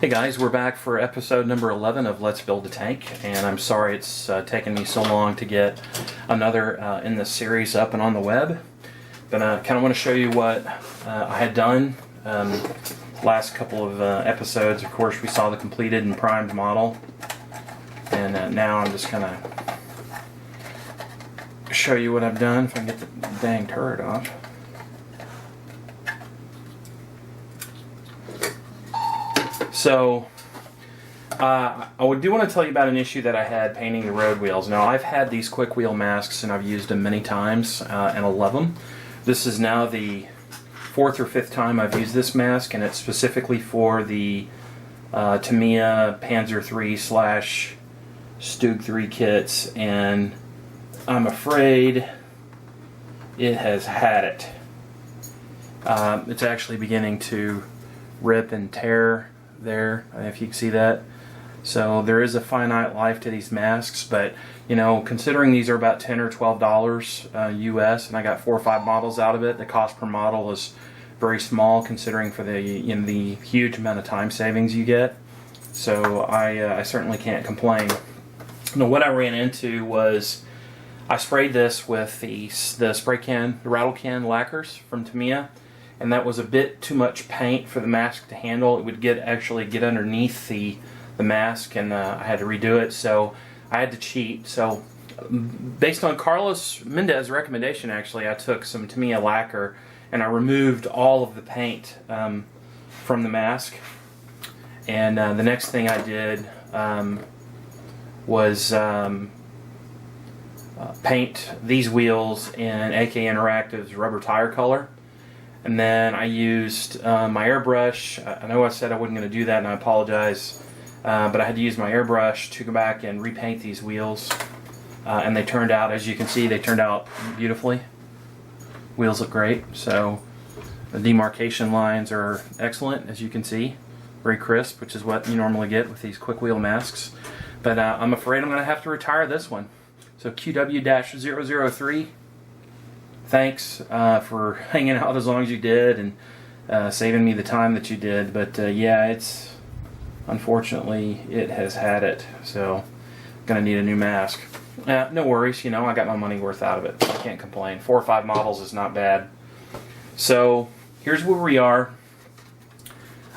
Hey guys, we're back for episode number 11 of Let's Build a Tank, and I'm sorry it's taken me so long to get another in this series up and on the web, but I kind of want to show you what I had done last couple of episodes. Of course, we saw the completed and primed model, and now I'm just going to show you what I've done if I can get the dang turret off. So, I do want to tell you about an issue that I had painting the road wheels. Now, I've had these quick wheel masks and I've used them many times and I love them. This is now the fourth or fifth time I've used this mask, and it's specifically for the Tamiya Panzer III / Stug 3 kits, and I'm afraid it has had it. It's actually beginning to rip and tear there, if you can see that. So there is a finite life to these masks, but you know, considering these are about $10 or $12 US, and I got 4 or 5 models out of it, the cost per model is very small considering for the the huge amount of time savings you get. So I certainly can't complain. Now, what I ran into was I sprayed this with the spray can, the rattle can lacquers from Tamiya, and that was a bit too much paint for the mask to handle. It would actually get underneath the mask, and I had to redo it, so I had to cheat. So based on Carlos Mendez's recommendation, actually, I took some Tamiya lacquer and I removed all of the paint from the mask, and the next thing I did was paint these wheels in AK Interactive's rubber tire color. And then I used my airbrush. I know I said I wasn't going to do that, and I apologize, but I had to use my airbrush to go back and repaint these wheels, and they turned out, as you can see, they turned out beautifully. Wheels look great, so the demarcation lines are excellent, as you can see, very crisp, which is what you normally get with these quick wheel masks. But I'm afraid I'm going to have to retire this one. So QW-003. Thanks for hanging out as long as you did and saving me the time that you did. But yeah, it's unfortunately it has had it. So gonna need a new mask. No worries, you know, I got my money worth out of it. I can't complain. 4 or 5 models is not bad. So here's where we are.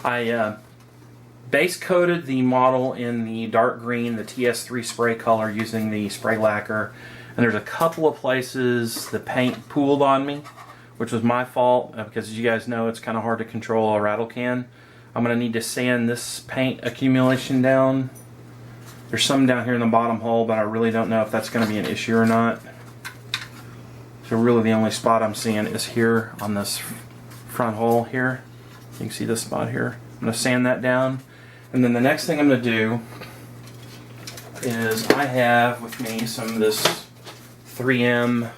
I base coated the model in the dark green, the TS3 spray color, using the spray lacquer. And there's a couple of places the paint pooled on me, which was my fault, because as you guys know, it's kind of hard to control a rattle can. I'm going to need to sand this paint accumulation down. There's some down here in the bottom hole, but I really don't know if that's going to be an issue or not. So really the only spot I'm seeing is here on this front hole here. You can see this spot here. I'm going to sand that down. And then the next thing I'm going to do is I have with me some of this 3M,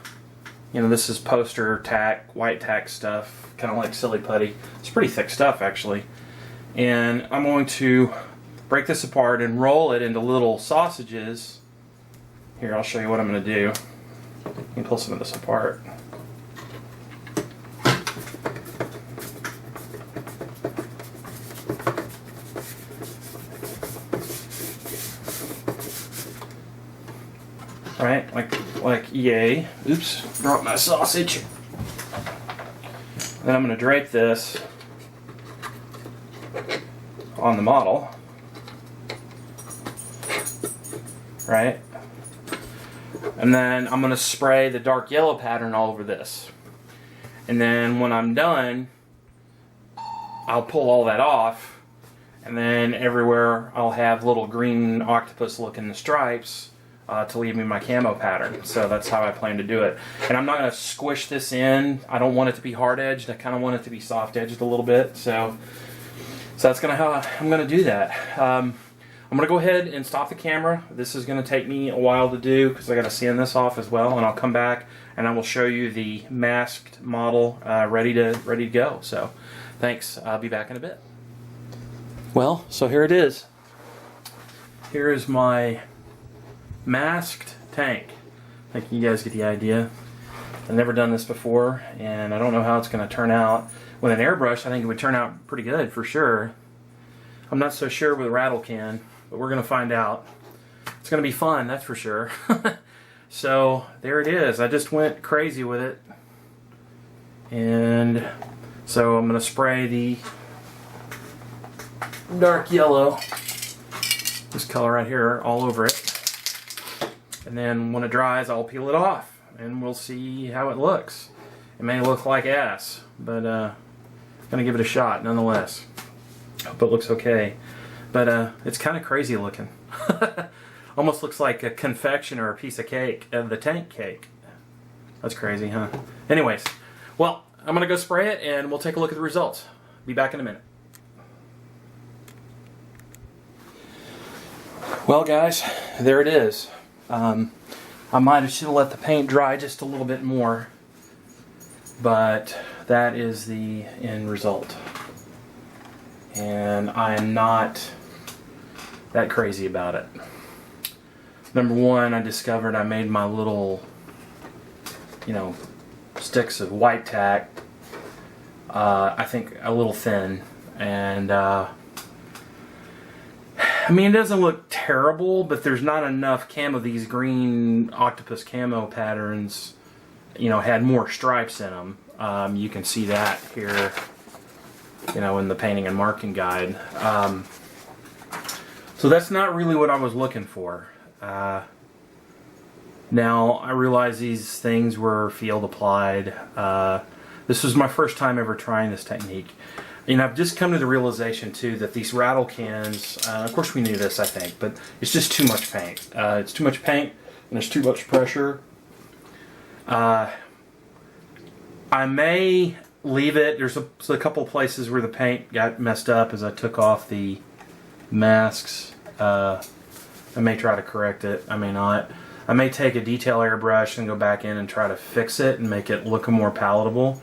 you know, this is poster tack, white tack stuff, kind of like silly putty. It's pretty thick stuff, actually. And I'm going to break this apart and roll it into little sausages. Here, I'll show you what I'm going to do. You can pull some of this apart. Right, like EA. Oops, dropped my sausage. Then I'm going to drape this on the model. Right? And then I'm going to spray the dark yellow pattern all over this. And then when I'm done, I'll pull all that off, and then everywhere I'll have little green octopus looking stripes to leave me my camo pattern. So that's how I plan to do it. And I'm not going to squish this in. I don't want it to be hard edged. I kind of want it to be soft edged a little bit. So that's going to how I'm going to do that. I'm going to go ahead and stop the camera. This is going to take me a while to do because I got to sand this off as well. And I'll come back and I will show you the masked model ready to go. So thanks. I'll be back in a bit. Well, so here it is. Here is my masked tank. I think you guys get the idea. I've never done this before, and I don't know how it's going to turn out. With an airbrush, I think it would turn out pretty good for sure. I'm not so sure with a rattle can, but we're going to find out. It's going to be fun, that's for sure. So there it is. I just went crazy with it. And so I'm going to spray the dark yellow, this color right here, all over it. And then when it dries, I'll peel it off and we'll see how it looks. It may look like ass, but I'm going to give it a shot nonetheless. Hope it looks okay. But it's kind of crazy looking. Almost looks like a confection or a piece of cake, the tank cake. That's crazy, huh? Anyways, well, I'm going to go spray it and we'll take a look at the results. Be back in a minute. Well, guys, there it is. I might have should have let the paint dry just a little bit more, but that is the end result. And I am not that crazy about it. Number one, I discovered I made my little, sticks of white tack, I think a little thin, and I mean, it doesn't look terrible, but there's not enough camo. These green octopus camo patterns, had more stripes in them. You can see that here, in the painting and marking guide. So that's not really what I was looking for. Now, I realize these things were field applied. This was my first time ever trying this technique. I've just come to the realization, too, that these rattle cans, of course we knew this, I think, but it's just too much paint. It's too much paint, and there's too much pressure. I may leave it. There's a couple places where the paint got messed up as I took off the masks. I may try to correct it. I may not. I may take a detail airbrush and go back in and try to fix it and make it look more palatable.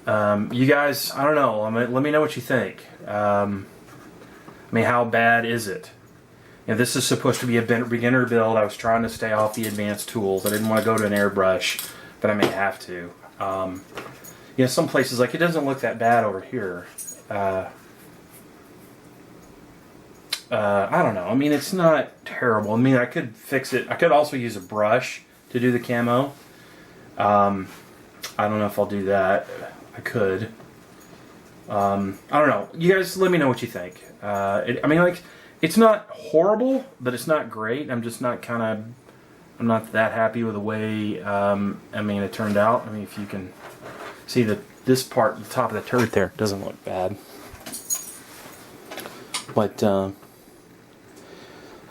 You guys, I don't know. Let me know what you think. How bad is it? This is supposed to be a beginner build. I was trying to stay off the advanced tools. I didn't want to go to an airbrush, but I may have to. Some places, like, it doesn't look that bad over here. I don't know. It's not terrible. I could fix it. I could also use a brush to do the camo. I don't know if I'll do that. I could. I don't know. You guys let me know what you think. It's not horrible, but it's not great. I'm just not I'm not that happy with the way, it turned out. If you can see that this part, the top of the turret there, doesn't look bad. But, like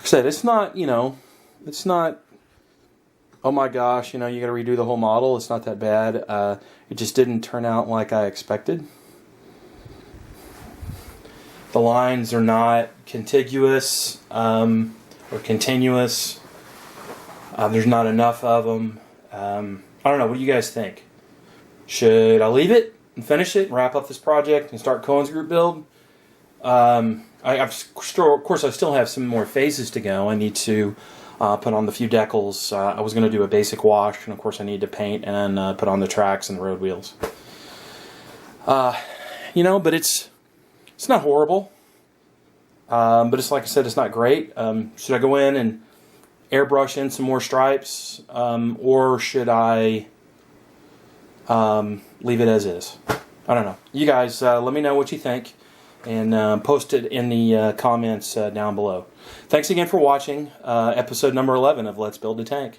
I said, it's not, it's not, oh my gosh, you got to redo the whole model. It's not that bad. It just didn't turn out like I expected. The lines are not contiguous or continuous. There's not enough of them. I don't know. What do you guys think? Should I leave it and finish it and wrap up this project and start Cohen's group build? Of course, I still have some more phases to go. I need to put on the few decals. I was going to do a basic wash, and of course I need to paint and put on the tracks and the road wheels. But it's not horrible. But it's, like I said, it's not great. Should I go in and airbrush in some more stripes, or should I leave it as is? I don't know. You guys, let me know what you think, and post it in the comments down below. Thanks again for watching episode number 11 of Let's Build a Tank.